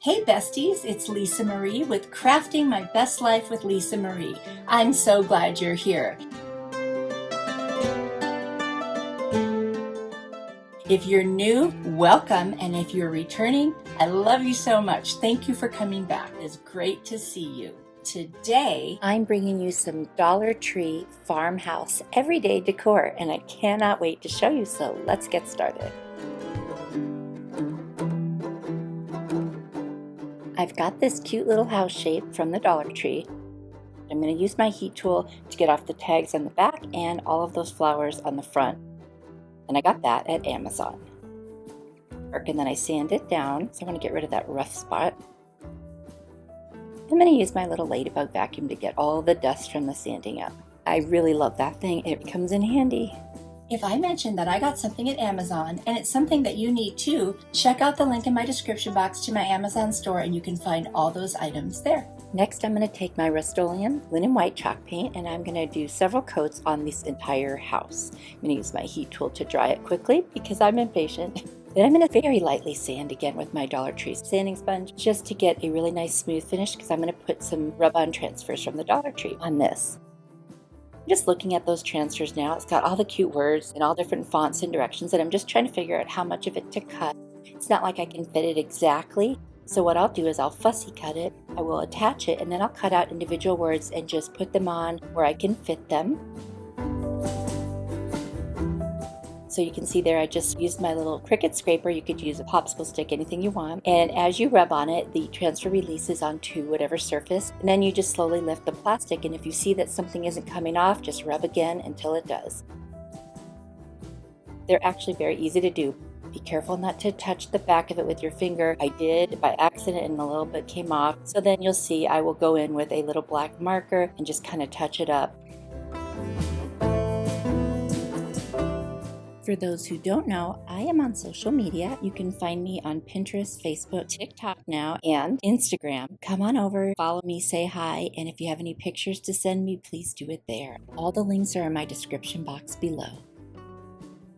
Hey besties, it's Lisa Marie with Crafting My Best Life with Lisa Marie. I'm so glad you're here. If you're new, welcome, and if you're returning, I love you so much. Thank you for coming back. It's great to see you. Today, I'm bringing you some Dollar Tree Farmhouse everyday decor, and I cannot wait to show you, so let's get started. I've got this cute little house shape from the Dollar Tree. I'm going to use my heat tool to get off the tags on the back and all of those flowers on the front. And I got that at Amazon. And then I sand it down, so I want to get rid of that rough spot. I'm going to use my little ladybug vacuum to get all the dust from the sanding out. I really love that thing. It comes in handy. If I mentioned that I got something at Amazon and it's something that you need too, check out the link in my description box to my Amazon store and you can find all those items there. Next, I'm going to take my Rust-Oleum linen white chalk paint and I'm going to do several coats on this entire house. I'm going to use my heat tool to dry it quickly because I'm impatient. Then I'm going to very lightly sand again with my Dollar Tree sanding sponge just to get a really nice smooth finish because I'm going to put some rub-on transfers from the Dollar Tree on this. Just looking at those transfers now, it's got all the cute words in all different fonts and directions, and I'm just trying to figure out how much of it to cut. It's not like I can fit it exactly, so what I'll do is I'll fussy cut it, I will attach it, and then I'll cut out individual words and just put them on where I can fit them. So you can see there I just used my little Cricut scraper. You could use a popsicle stick, anything you want. And as you rub on it, the transfer releases onto whatever surface. And then you just slowly lift the plastic. And if you see that something isn't coming off, just rub again until it does. They're actually very easy to do. Be careful not to touch the back of it with your finger. I did by accident and a little bit came off. So then you'll see I will go in with a little black marker and just kind of touch it up. For those who don't know, I am on social media. You can find me on Pinterest, Facebook, TikTok now, and Instagram. Come on over, follow me, say hi, and if you have any pictures to send me, please do it there. All the links are in my description box below.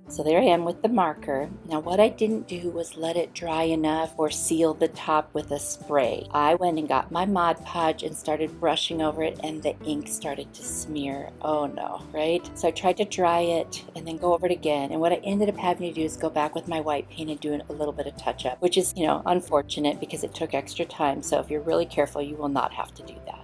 So there I am with the marker. Now what I didn't do was let it dry enough or seal the top with a spray. I went and got my Mod Podge and started brushing over it and the ink started to smear. Oh no, right? So I tried to dry it and then go over it again. And what I ended up having to do is go back with my white paint and do a little bit of touch up, which is, unfortunate because it took extra time. So if you're really careful, you will not have to do that.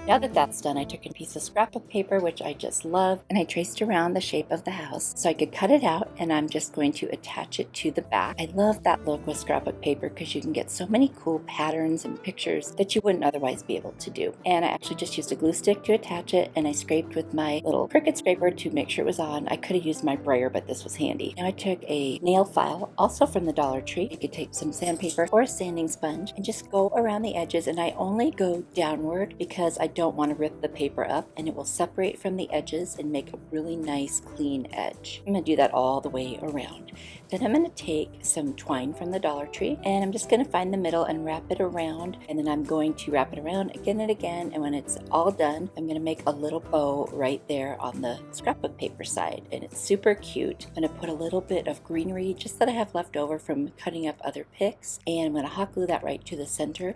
Now that that's done, I took a piece of scrapbook paper, which I just love, and I traced around the shape of the house so I could cut it out, and I'm just going to attach it to the back. I love that look with scrapbook paper because you can get so many cool patterns and pictures that you wouldn't otherwise be able to do. And I actually just used a glue stick to attach it, and I scraped with my little Cricut scraper to make sure it was on. I could have used my brayer, but this was handy. Now I took a nail file, also from the Dollar Tree. You could take some sandpaper or a sanding sponge and just go around the edges, and I only go downward because I don't want to rip the paper up and it will separate from the edges and make a really nice clean edge. I'm going to do that all the way around. Then I'm going to take some twine from the Dollar Tree and I'm just going to find the middle and wrap it around, and then I'm going to wrap it around again and again, and when it's all done I'm going to make a little bow right there on the scrapbook paper side, and it's super cute. I'm going to put a little bit of greenery just that I have left over from cutting up other picks, and I'm going to hot glue that right to the center.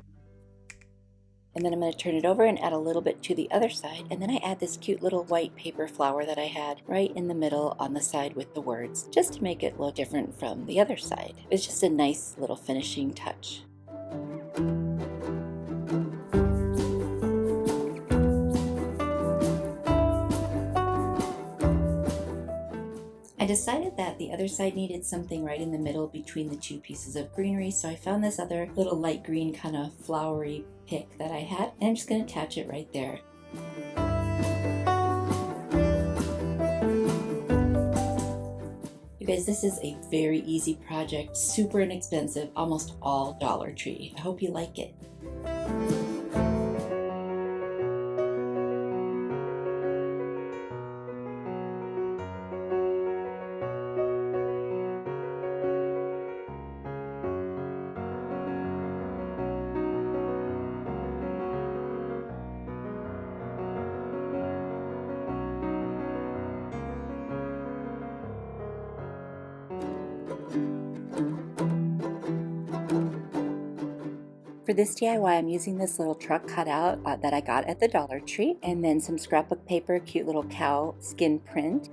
And then I'm going to turn it over and add a little bit to the other side. And then I add this cute little white paper flower that I had right in the middle on the side with the words, just to make it look different from the other side. It's just a nice little finishing touch. I decided that the other side needed something right in the middle between the two pieces of greenery, so I found this other little light green kind of flowery pick that I had, and I'm just going to attach it right there. You guys, this is a very easy project, super inexpensive, almost all Dollar Tree. I hope you like it. For this DIY, I'm using this little truck cutout that I got at the Dollar Tree, and then some scrapbook paper, cute little cow skin print.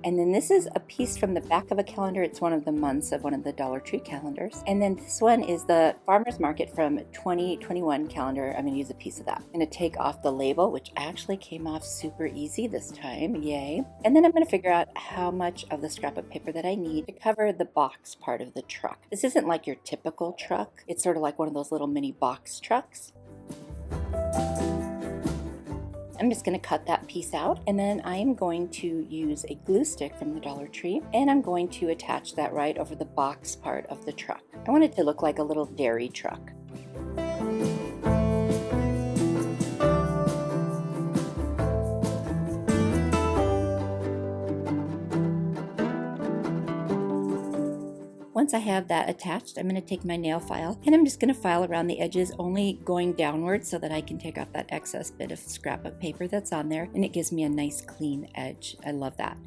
And then this is a piece from the back of a calendar. It's one of the months of one of the Dollar Tree calendars. And then this one is the Farmer's Market from 2021 calendar. I'm going to use a piece of that. I'm going to take off the label, which actually came off super easy this time. Yay. And then I'm going to figure out how much of the scrapbook paper that I need to cover the box part of the truck. This isn't like your typical truck. It's sort of like one of those little mini box trucks. I'm just going to cut that piece out, and then I am going to use a glue stick from the Dollar Tree, and I'm going to attach that right over the box part of the truck. I want it to look like a little dairy truck. Once I have that attached, I'm going to take my nail file and I'm just going to file around the edges, only going downward so that I can take off that excess bit of scrapbook paper that's on there, and it gives me a nice clean edge. I love that.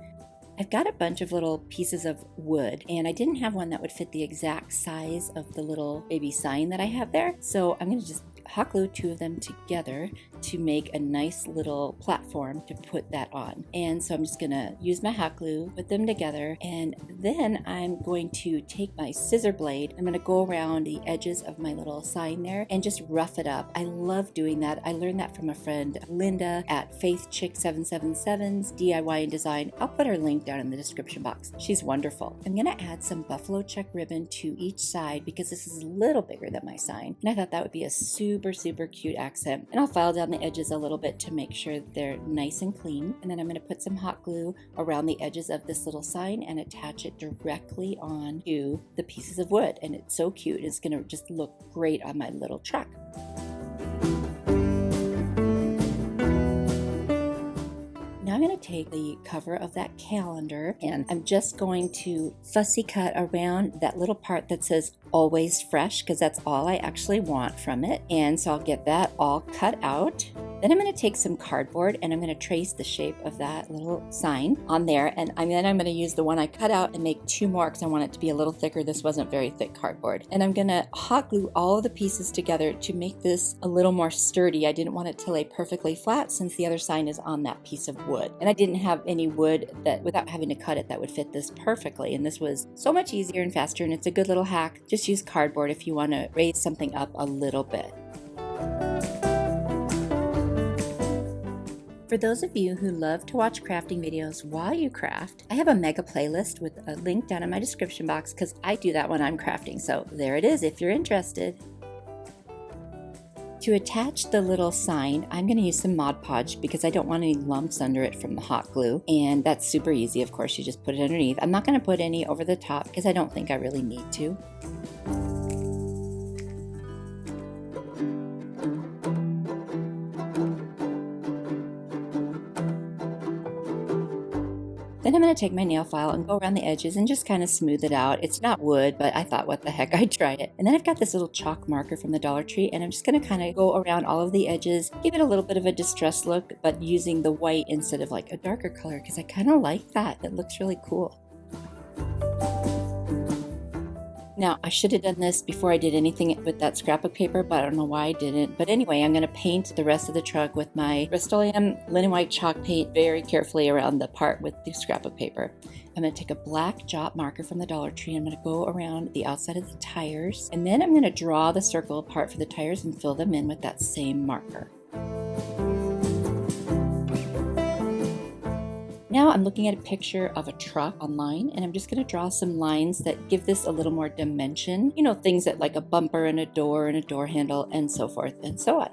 I've got a bunch of little pieces of wood, and I didn't have one that would fit the exact size of the little baby sign that I have there, so I'm going to just hot glue two of them together to make a nice little platform to put that on. And so I'm just gonna use my hot glue, put them together, and then I'm going to take my scissor blade. I'm gonna go around the edges of my little sign there and just rough it up. I love doing that. I learned that from a friend, Linda at Faith Chick 777's DIY and Design. I'll put her link down in the description box. She's wonderful. I'm gonna add some buffalo check ribbon to each side because this is a little bigger than my sign, and I thought that would be a super cute accent. And I'll file down the edges a little bit to make sure they're nice and clean, and then I'm going to put some hot glue around the edges of this little sign and attach it directly onto the pieces of wood. And it's so cute. It's going to just look great on my little truck. Now I'm going to take the cover of that calendar and I'm just going to fussy cut around that little part that says always fresh, because that's all I actually want from it. And so I'll get that all cut out. Then I'm going to take some cardboard and I'm going to trace the shape of that little sign on there. And then I'm going to use the one I cut out and make two more because I want it to be a little thicker. This wasn't very thick cardboard. And I'm going to hot glue all of the pieces together to make this a little more sturdy. I didn't want it to lay perfectly flat since the other sign is on that piece of wood. And I didn't have any wood that, without having to cut it, that would fit this perfectly. And this was so much easier and faster, and it's a good little hack. Just use cardboard if you want to raise something up a little bit. For those of you who love to watch crafting videos while you craft, I have a mega playlist with a link down in my description box because I do that when I'm crafting. So there it is if you're interested. To attach the little sign, I'm going to use some Mod Podge because I don't want any lumps under it from the hot glue. And that's super easy, of course, you just put it underneath. I'm not going to put any over the top because I don't think I really need to. Then I'm going to take my nail file and go around the edges and just kind of smooth it out. It's not wood, but I thought, what the heck, I'd try it. And then I've got this little chalk marker from the Dollar Tree, and I'm just going to kind of go around all of the edges, give it a little bit of a distressed look, but using the white instead of like a darker color because I kind of like that. It looks really cool. Now, I should have done this before I did anything with that scrapbook paper, but I don't know why I didn't. But anyway, I'm going to paint the rest of the truck with my Rust-Oleum linen white chalk paint very carefully around the part with the scrapbook paper. I'm going to take a black jot marker from the Dollar Tree. I'm going to go around the outside of the tires, and then I'm going to draw the circle part for the tires and fill them in with that same marker. Now I'm looking at a picture of a truck online, and I'm just going to draw some lines that give this a little more dimension. You know, things that like a bumper and a door handle and so forth and so on.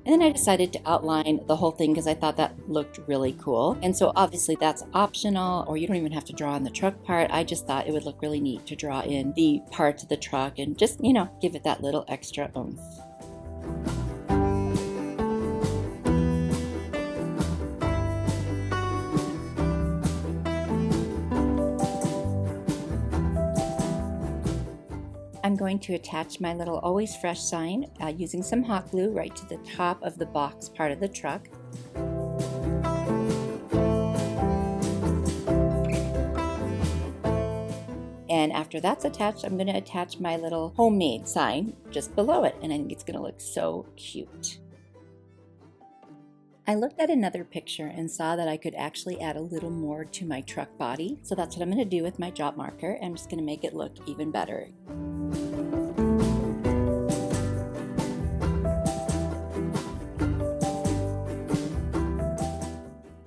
And then I decided to outline the whole thing because I thought that looked really cool. And so obviously that's optional, or you don't even have to draw on the truck part. I just thought it would look really neat to draw in the parts of the truck and just, you know, give it that little extra oomph. I'm going to attach my little always fresh sign using some hot glue right to the top of the box part of the truck. And after that's attached, I'm going to attach my little homemade sign just below it, and I think it's going to look so cute. I looked at another picture and saw that I could actually add a little more to my truck body. So that's what I'm going to do with my job marker. I'm just going to make it look even better.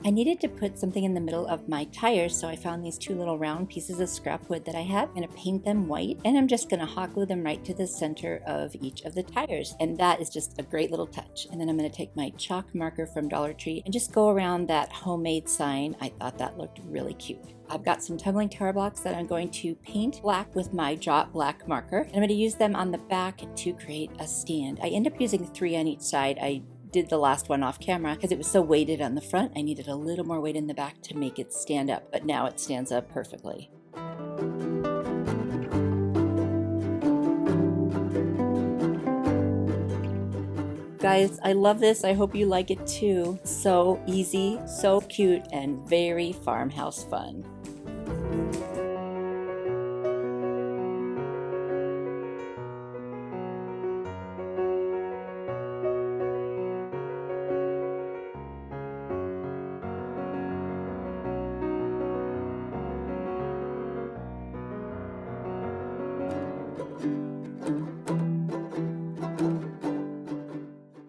I needed to put something in the middle of my tires, so I found these two little round pieces of scrap wood that I have. I'm going to paint them white, and I'm just going to hot glue them right to the center of each of the tires. And that is just a great little touch. And then I'm going to take my chalk marker from Dollar Tree and just go around that homemade sign. I thought that looked really cute. I've got some tumbling tower blocks that I'm going to paint black with my Jot Black marker. And I'm going to use them on the back to create a stand. I end up using 3 on each side. I did the last one off camera because it was so weighted on the front. I needed a little more weight in the back to make it stand up, but now it stands up perfectly. Guys, I love this. I hope you like it too. So easy, so cute, and very farmhouse fun.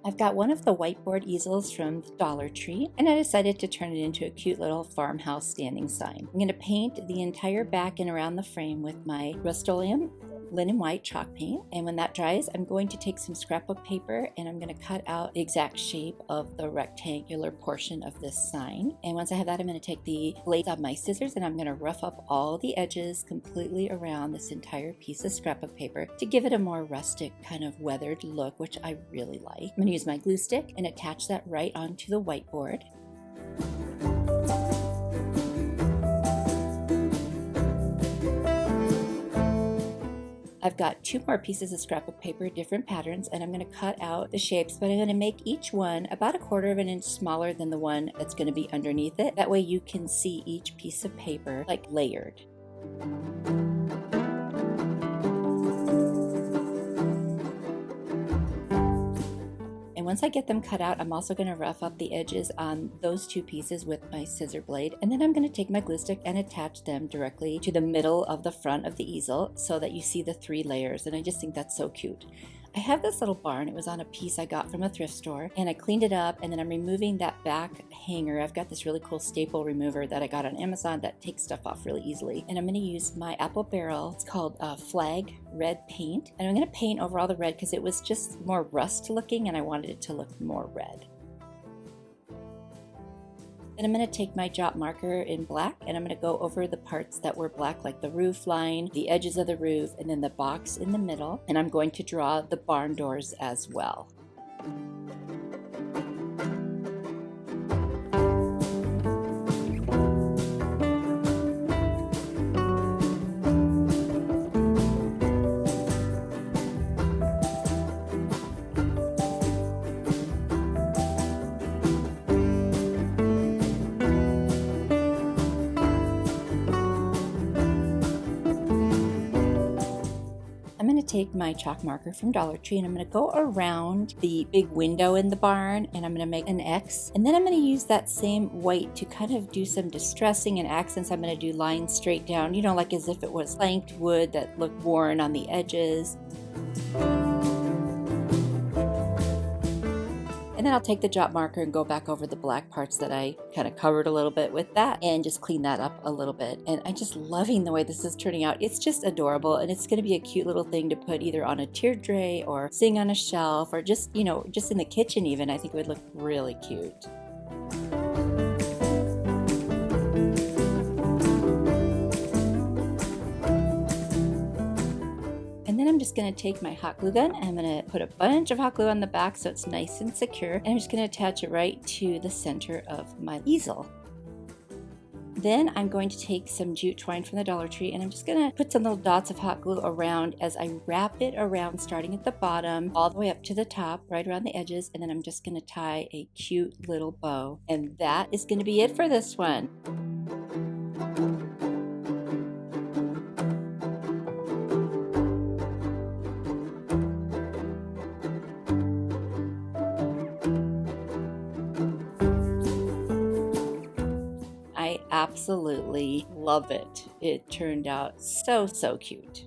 I've got one of the whiteboard easels from the Dollar Tree, and I decided to turn it into a cute little farmhouse standing sign. I'm going to paint the entire back and around the frame with my Rust-Oleum linen white chalk paint, and when that dries, I'm going to take some scrapbook paper and I'm going to cut out the exact shape of the rectangular portion of this sign. And once I have that, I'm going to take the blades of my scissors and I'm going to rough up all the edges completely around this entire piece of scrapbook paper to give it a more rustic kind of weathered look, which I really like. I'm going to use my glue stick and attach that right onto the whiteboard. I've got 2 more pieces of scrapbook paper, different patterns, and I'm going to cut out the shapes, but I'm going to make each one about 1/4 of an inch smaller than the one that's going to be underneath it. That way you can see each piece of paper like layered. And once I get them cut out, I'm also going to rough up the edges on those 2 pieces with my scissor blade. And then I'm going to take my glue stick and attach them directly to the middle of the front of the easel so that you see the 3 layers. And I just think that's so cute. I have this little barn. It was on a piece I got from a thrift store, and I cleaned it up, and then I'm removing that back hanger. I've got this really cool staple remover that I got on Amazon that takes stuff off really easily. And I'm going to use my apple barrel. It's called Flag Red Paint. And I'm going to paint over all the red because it was just more rust looking and I wanted it to look more red. Then I'm going to take my Jot marker in black and I'm going to go over the parts that were black, like the roof line, the edges of the roof, and then the box in the middle. And I'm going to draw the barn doors as well. Take my chalk marker from Dollar Tree and I'm going to go around the big window in the barn and I'm going to make an X, and then I'm going to use that same white to kind of do some distressing and accents. I'm going to do lines straight down, you know, like as if it was planked wood that looked worn on the edges. And then I'll take the Jot marker and go back over the black parts that I kind of covered a little bit with that and just clean that up a little bit. And I'm just loving the way this is turning out. It's just adorable, and it's going to be a cute little thing to put either on a tier tray or sing on a shelf or just, you know, just in the kitchen even. I think it would look really cute. And then I'm just going to take my hot glue gun and I'm going to put a bunch of hot glue on the back so it's nice and secure. And I'm just going to attach it right to the center of my easel. Then I'm going to take some jute twine from the Dollar Tree and I'm just going to put some little dots of hot glue around as I wrap it around, starting at the bottom all the way up to the top, right around the edges. And then I'm just going to tie a cute little bow. And that is going to be it for this one. absolutely love it. It turned out so, so cute.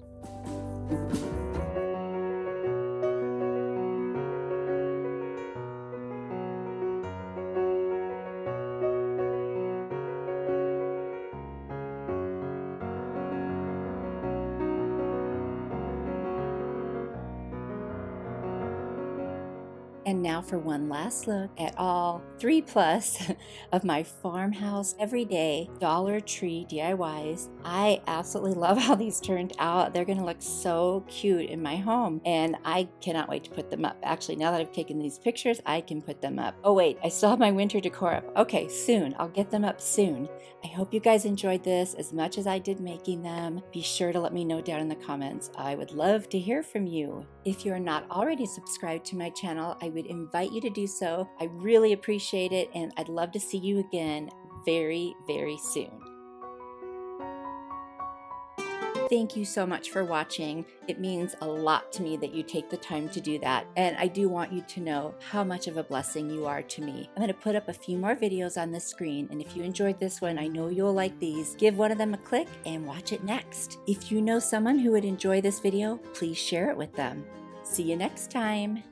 And now for one last look at all 3+ of my Farmhouse Everyday Dollar Tree DIYs. I absolutely love how these turned out. They're gonna look so cute in my home, and I cannot wait to put them up. Actually, now that I've taken these pictures, I can put them up. Oh wait, I still have my winter decor up. Okay, soon. I'll get them up soon. I hope you guys enjoyed this as much as I did making them. Be sure to let me know down in the comments. I would love to hear from you. If you're not already subscribed to my channel, I would invite you to do so. I really appreciate it, and I'd love to see you again very, very soon. Thank you so much for watching. It means a lot to me that you take the time to do that, and I do want you to know how much of a blessing you are to me. I'm going to put up a few more videos on the screen, and if you enjoyed this one, I know you'll like these. Give one of them a click and watch it next. If you know someone who would enjoy this video, please share it with them. See you next time.